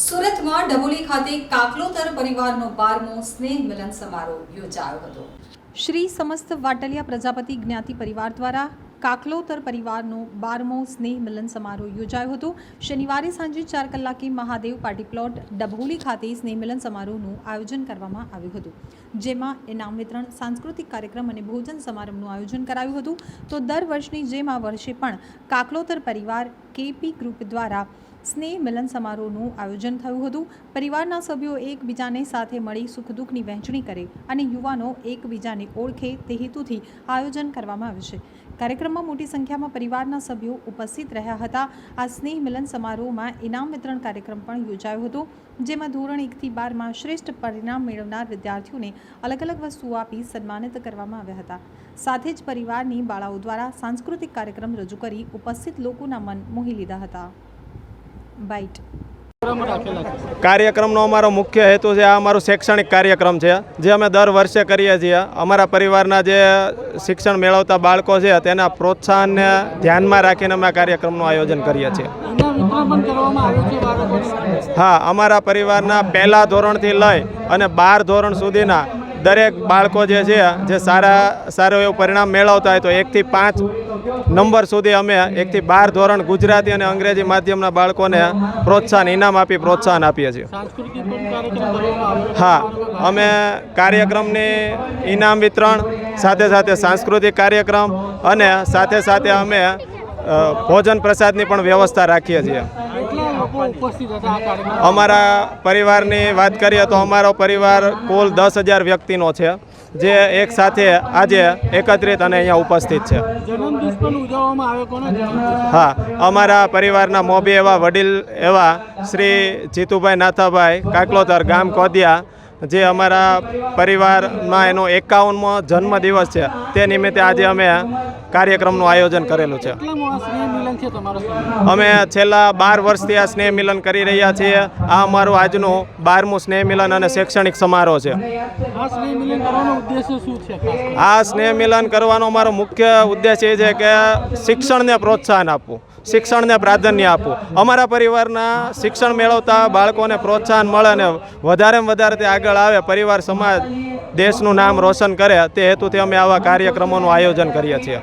સુરતમાં ડભોલી ખાતે કાકલોતર પરિવારનો 12મો સ્નેહ મિલન સમારોહ યોજાયો હતો। શ્રી સમસ્ત વાટલિયા પ્રજાપતિ જ્ઞાતિ પરિવાર દ્વારા કાકલોતર પરિવારનો 12મો સ્નેહ મિલન સમારોહ યોજાયો હતો। શનિવારે સાંજે 4 કલાકે મહાદેવ પાર્ટી પ્લોટ ડભોલી ખાતે સ્નેહ મિલન સમારોહનું આયોજન કરવામાં આવ્યું હતું, જેમાં ઇનામ વિતરણ, સાંસ્કૃતિક કાર્યક્રમ અને ભોજન સમારંભનું આયોજન કરાયું હતું। તો દર વર્ષની જેમ આ વર્ષે પણ કાકલોતર પરિવાર કેપી ગ્રુપ દ્વારા સ્નેહ મિલન સમારોહનું આયોજન થયું હતું। પરિવારના સભ્યો એકબીજાને સાથે મળી સુખ દુઃખની વહેંચણી કરે અને યુવાનો એકબીજાને ઓળખે તે હેતુથી આયોજન કરવામાં આવ્યું છે। કાર્યક્રમમાં મોટી સંખ્યામાં પરિવારના સભ્યો ઉપસ્થિત રહ્યા હતા। આ સ્નેહ મિલન સમારોહમાં ઇનામ વિતરણ કાર્યક્રમ પણ યોજાયો હતો, જેમાં ધોરણ 1 થી 12માં શ્રેષ્ઠ પરિણામ મેળવનાર વિદ્યાર્થીઓને અલગ અલગ વસ્તુઓ આપી સન્માનિત કરવામાં આવ્યા હતા। સાથે જ પરિવારની બાળાઓ દ્વારા સાંસ્કૃતિક કાર્યક્રમ રજૂ કરી ઉપસ્થિત લોકોના મન મોહી લીધા હતા। બાઇટ કાર્યક્રમનો અમારો મુખ્ય હેતુ છે, આ અમારું શૈક્ષણિક કાર્યક્રમ છે જે અમે દર વર્ષે કરીએ છીએ। અમારા પરિવારના જે શિક્ષણ મેળવતા બાળકો છે તેના પ્રોત્સાહનને ધ્યાનમાં રાખીને અમે આ કાર્યક્રમનું આયોજન કરીએ છીએ। હા, અમારા પરિવારના પહેલા ધોરણથી લઈ અને 12 ધોરણ સુધીના દરેક બાળકો જે છે જે સારું એવું પરિણામ મેળવતા હોય તો 1 થી 5 નંબર સુધી અમે 1 થી 12 ધોરણ ગુજરાતી અને અંગ્રેજી માધ્યમના બાળકોને પ્રોત્સાહન ઇનામ આપી પ્રોત્સાહન આપીએ છીએ। હા, અમે કાર્યક્રમની ઇનામ વિતરણ સાથે સાથે સાંસ્કૃતિક કાર્યક્રમ અને સાથે સાથે અમે ભોજન પ્રસાદની પણ વ્યવસ્થા રાખીએ છીએ। અમારા પરિવારની વાત કરીએ તો અમારો પરિવાર કુલ 10,000 વ્યક્તિનો છે, જે એક સાથે આજે એકત્રિત અને અહીંયા ઉપસ્થિત છે। હા, અમારા પરિવારના મોભી એવા વડીલ એવા શ્રી જીતુભાઈ નાથાભાઈ કાકલોતર ગામ કોદિયા, જે અમારા પરિવારમાં એનો 51મો જન્મદિવસ છે, તે નિમિત્તે આજે અમે કાર્યક્રમનું આયોજન કરેલું છે। અમે છેલ્લા 12 વર્ષથી આ સ્નેહ મિલન કરી રહ્યા છીએ। આ અમારું આજનું 12મું સ્નેહ મિલન અને શૈક્ષણિક સમારોહ છે। આ સ્નેહ મિલન કરવાનો અમારો મુખ્ય ઉદ્દેશ એ છે કે શિક્ષણને પ્રોત્સાહન આપવું, શિક્ષણને પ્રાધાન્ય આપવું। અમારા પરિવારના શિક્ષણ મેળવતા બાળકોને પ્રોત્સાહન મળે અને વધારેમાં વધારે તે આગળ આવે, પરિવાર, સમાજ, દેશનું નામ રોશન કરે, તે હેતુથી અમે આવા કાર્યક્રમોનું આયોજન કરીએ છીએ।